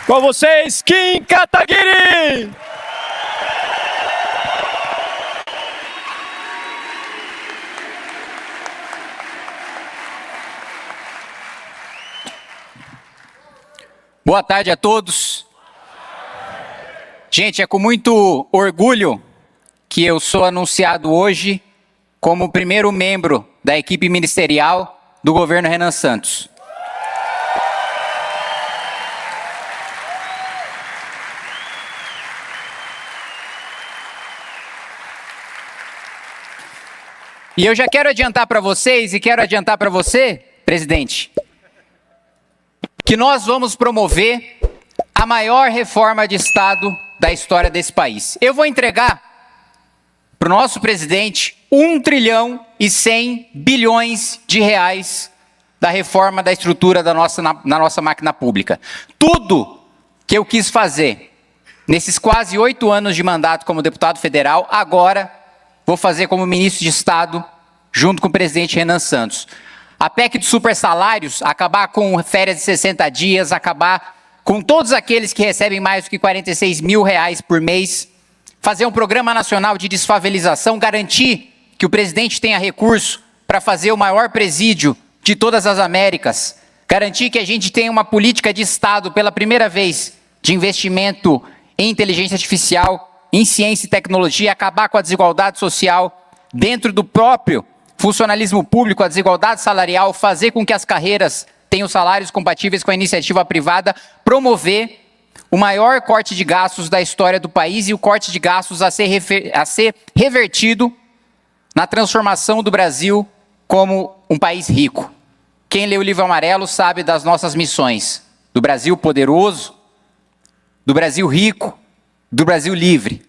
Com vocês, Kim Kataguiri! Boa tarde a todos. Gente, é com muito orgulho que eu sou anunciado hoje como o primeiro membro da equipe ministerial do governo Renan Santos. E eu já quero adiantar para vocês e quero adiantar para você, presidente, que nós vamos promover a maior reforma de Estado da história desse país. Eu vou entregar para o nosso presidente 1 trilhão e 100 bilhões de reais da reforma da estrutura da nossa máquina pública. Tudo que eu quis fazer nesses quase 8 anos de mandato como deputado federal, agora vou fazer como ministro de Estado, junto com o presidente Renan Santos. A PEC dos supersalários, acabar com férias de 60 dias, acabar com todos aqueles que recebem mais do que 46 mil reais por mês, fazer um programa nacional de desfavelização, garantir que o presidente tenha recurso para fazer o maior presídio de todas as Américas, garantir que a gente tenha uma política de Estado pela primeira vez de investimento em inteligência artificial, em ciência e tecnologia, acabar com a desigualdade social dentro do próprio funcionalismo público, a desigualdade salarial, fazer com que as carreiras tenham salários compatíveis com a iniciativa privada, promover o maior corte de gastos da história do país e o corte de gastos a ser revertido na transformação do Brasil como um país rico. Quem lê o livro amarelo sabe das nossas missões, do Brasil poderoso, do Brasil rico, do Brasil livre.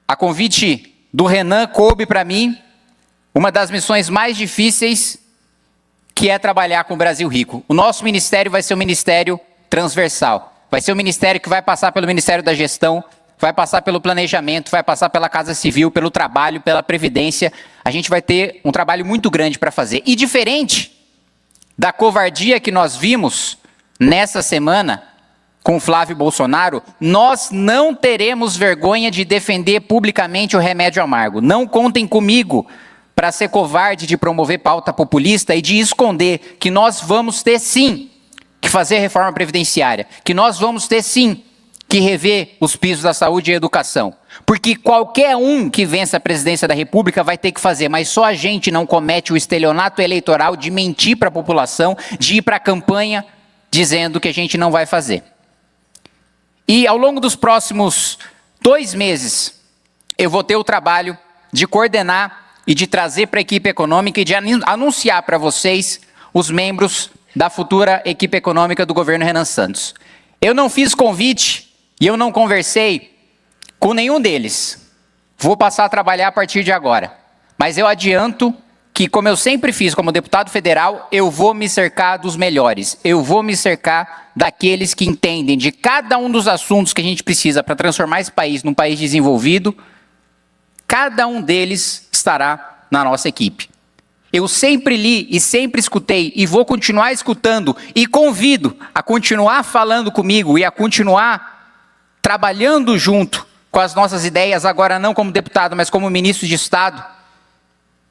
A convite do Renan coube para mim uma das missões mais difíceis, que é trabalhar com o Brasil rico. O nosso ministério vai ser um ministério transversal. Vai ser um ministério que vai passar pelo Ministério da Gestão, vai passar pelo planejamento, vai passar pela Casa Civil, pelo trabalho, pela Previdência. A gente vai ter um trabalho muito grande para fazer. E diferente da covardia que nós vimos nessa semana com o Flávio Bolsonaro, nós não teremos vergonha de defender publicamente o remédio amargo. Não contem comigo para ser covarde de promover pauta populista e de esconder que nós vamos ter sim que fazer reforma previdenciária, que nós vamos ter sim que rever os pisos da saúde e educação. Porque qualquer um que vença a presidência da República vai ter que fazer, mas só a gente não comete o estelionato eleitoral de mentir para a população, de ir para a campanha dizendo que a gente não vai fazer. E ao longo dos próximos 2 meses, eu vou ter o trabalho de coordenar e de trazer para a equipe econômica e de anunciar para vocês os membros da futura equipe econômica do governo Renan Santos. Eu não fiz convite e eu não conversei com nenhum deles. Vou passar a trabalhar a partir de agora. Mas eu adianto que, como eu sempre fiz como deputado federal, eu vou me cercar dos melhores. Eu vou me cercar daqueles que entendem de cada um dos assuntos que a gente precisa para transformar esse país num país desenvolvido. Cada um deles estará na nossa equipe. Eu sempre li e sempre escutei e vou continuar escutando e convido a continuar falando comigo e a continuar trabalhando junto com as nossas ideias, agora não como deputado, mas como ministro de Estado.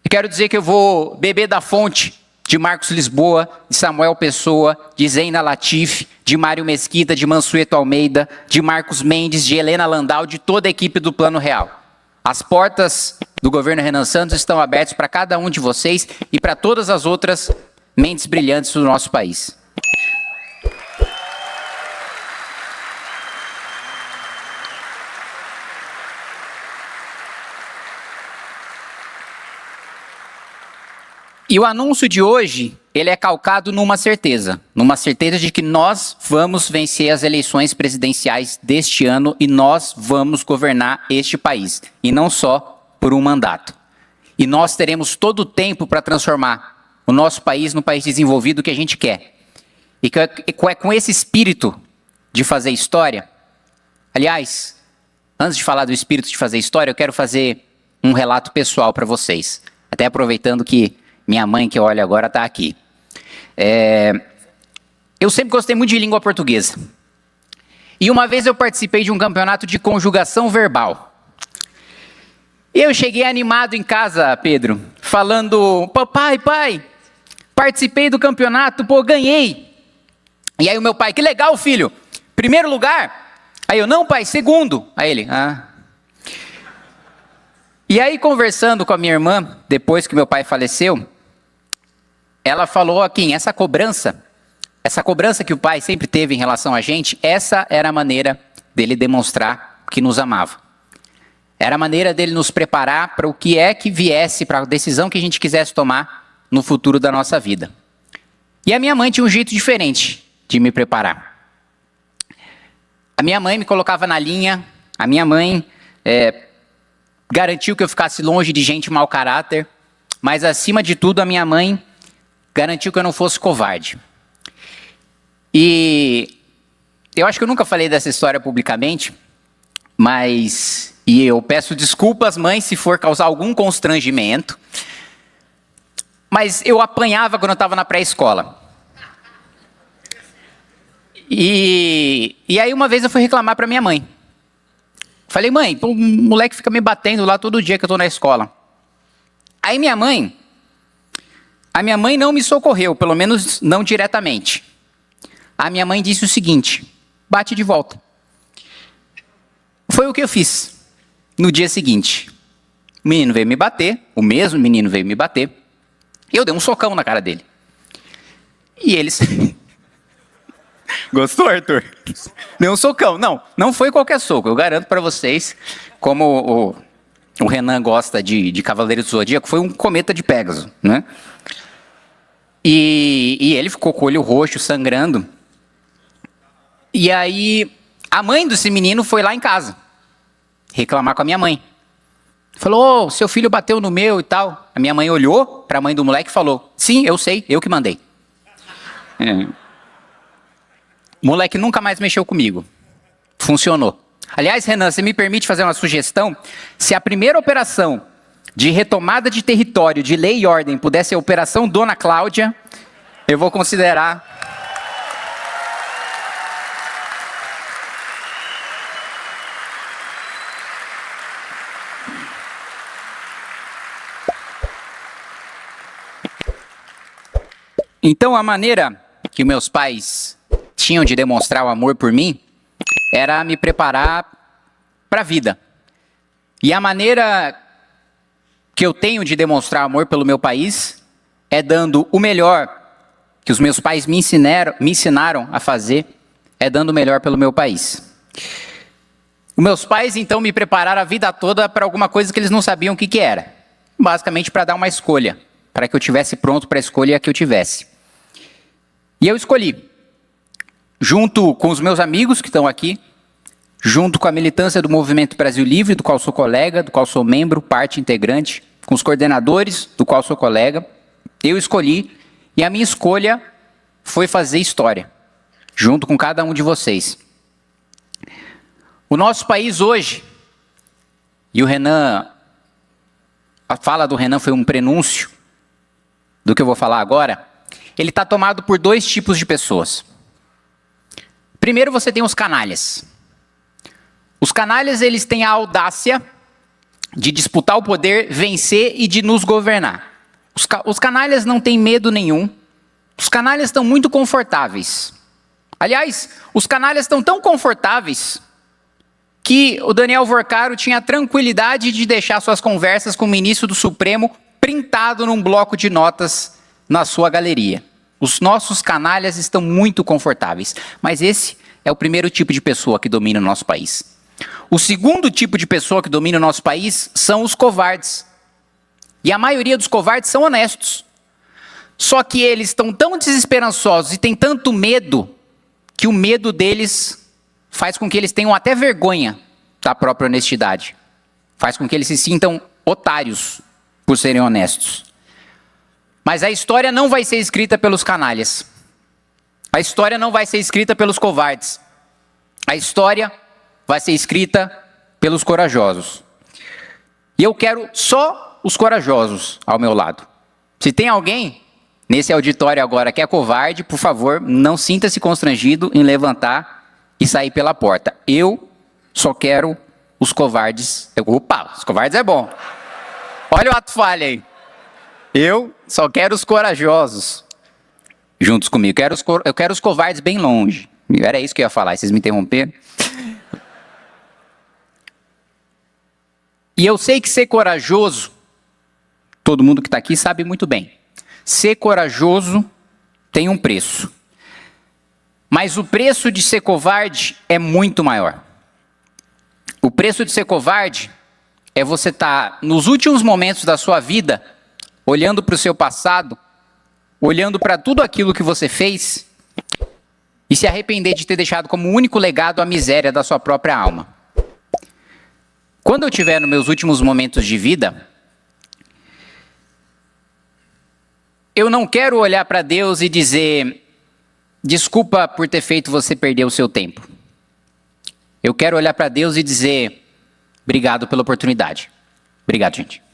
Eu quero dizer que eu vou beber da fonte de Marcos Lisboa, de Samuel Pessoa, de Zeina Latif, de Mário Mesquita, de Mansueto Almeida, de Marcos Mendes, de Helena Landau, de toda a equipe do Plano Real. As portas do governo Renan Santos estão abertas para cada um de vocês e para todas as outras mentes brilhantes do nosso país. E o anúncio de hoje, ele é calcado numa certeza de que nós vamos vencer as eleições presidenciais deste ano e nós vamos governar este país, e não só por um mandato. E nós teremos todo o tempo para transformar o nosso país no país desenvolvido que a gente quer. E com esse espírito de fazer história, aliás, antes de falar do espírito de fazer história, eu quero fazer um relato pessoal para vocês, até aproveitando que minha mãe, que olha agora, está aqui. Eu sempre gostei muito de língua portuguesa. E uma vez eu participei de um campeonato de conjugação verbal. Eu cheguei animado em casa, Pedro, falando: papai, pai, participei do campeonato, pô, ganhei. E aí o meu pai: que legal, filho, primeiro lugar? Aí eu: não, pai, segundo. Aí ele: ah. E aí, conversando com a minha irmã, depois que meu pai faleceu, ela falou aqui: essa cobrança que o pai sempre teve em relação a gente, essa era a maneira dele demonstrar que nos amava. Era a maneira dele nos preparar para o que é que viesse, para a decisão que a gente quisesse tomar no futuro da nossa vida. E a minha mãe tinha um jeito diferente de me preparar. A minha mãe me colocava na linha, a minha mãe garantiu que eu ficasse longe de gente mau caráter, mas acima de tudo a minha mãe garantiu que eu não fosse covarde. E eu acho que eu nunca falei dessa história publicamente, e eu peço desculpas, mãe, se for causar algum constrangimento, mas eu apanhava quando eu estava na pré-escola. E aí uma vez eu fui reclamar para minha mãe. Falei: mãe, o moleque fica me batendo lá todo dia que eu estou na escola. Aí a minha mãe não me socorreu, pelo menos não diretamente. A minha mãe disse o seguinte: bate de volta. Foi o que eu fiz. No dia seguinte, o menino veio me bater, o mesmo menino veio me bater, eu dei um socão na cara dele. E eles... Gostou, Arthur? Deu um socão. Não foi qualquer soco, eu garanto para vocês, como o Renan gosta de Cavaleiro do Zodíaco, foi um cometa de Pégaso, né? E ele ficou com o olho roxo, sangrando. E aí, a mãe desse menino foi lá em casa reclamar com a minha mãe. Falou: seu filho bateu no meu e tal. A minha mãe olhou para a mãe do moleque e falou: sim, eu sei, eu que mandei. O moleque nunca mais mexeu comigo. Funcionou. Aliás, Renan, você me permite fazer uma sugestão? Se a primeira operação de retomada de território, de lei e ordem, pudesse ser a Operação Dona Cláudia, eu vou considerar. Então, a maneira que meus pais tinham de demonstrar o amor por mim era me preparar para a vida. E a maneira que eu tenho de demonstrar amor pelo meu país é dando o melhor que os meus pais me ensinaram a fazer, é dando o melhor pelo meu país. Os meus pais, então, me prepararam a vida toda para alguma coisa que eles não sabiam o que era. Basicamente para dar uma escolha, para que eu estivesse pronto para a escolha que eu tivesse. E eu escolhi, junto com os meus amigos que estão aqui, junto com a militância do Movimento Brasil Livre, do qual sou colega, do qual sou membro, parte integrante, com os coordenadores, do qual sou colega, eu escolhi, e a minha escolha foi fazer história, junto com cada um de vocês. O nosso país hoje, e o Renan, a fala do Renan foi um prenúncio do que eu vou falar agora, ele está tomado por dois tipos de pessoas. Primeiro, você tem os canalhas. Os canalhas, eles têm a audácia de disputar o poder, vencer e de nos governar. Os canalhas não têm medo nenhum. Os canalhas estão muito confortáveis. Aliás, os canalhas estão tão confortáveis que o Daniel Vorcaro tinha a tranquilidade de deixar suas conversas com o ministro do Supremo printado num bloco de notas na sua galeria. Os nossos canalhas estão muito confortáveis, mas esse é o primeiro tipo de pessoa que domina o nosso país. O segundo tipo de pessoa que domina o nosso país são os covardes. E a maioria dos covardes são honestos. Só que eles estão tão desesperançosos e têm tanto medo, que o medo deles faz com que eles tenham até vergonha da própria honestidade. Faz com que eles se sintam otários por serem honestos. Mas a história não vai ser escrita pelos canalhas. A história não vai ser escrita pelos covardes. A história vai ser escrita pelos corajosos. E eu quero só os corajosos ao meu lado. Se tem alguém nesse auditório agora que é covarde, por favor, não sinta-se constrangido em levantar e sair pela porta. Eu só quero os covardes. Opa, os covardes é bom. Olha o ato falha aí. Eu só quero os corajosos juntos comigo. Eu quero os covardes bem longe. Era isso que eu ia falar, vocês me interromperam. E eu sei que ser corajoso, todo mundo que está aqui sabe muito bem. Ser corajoso tem um preço. Mas o preço de ser covarde é muito maior. O preço de ser covarde é você estar nos últimos momentos da sua vida, olhando para o seu passado, olhando para tudo aquilo que você fez e se arrepender de ter deixado como único legado a miséria da sua própria alma. Quando eu estiver nos meus últimos momentos de vida, eu não quero olhar para Deus e dizer, desculpa por ter feito você perder o seu tempo. Eu quero olhar para Deus e dizer, obrigado pela oportunidade. Obrigado, gente.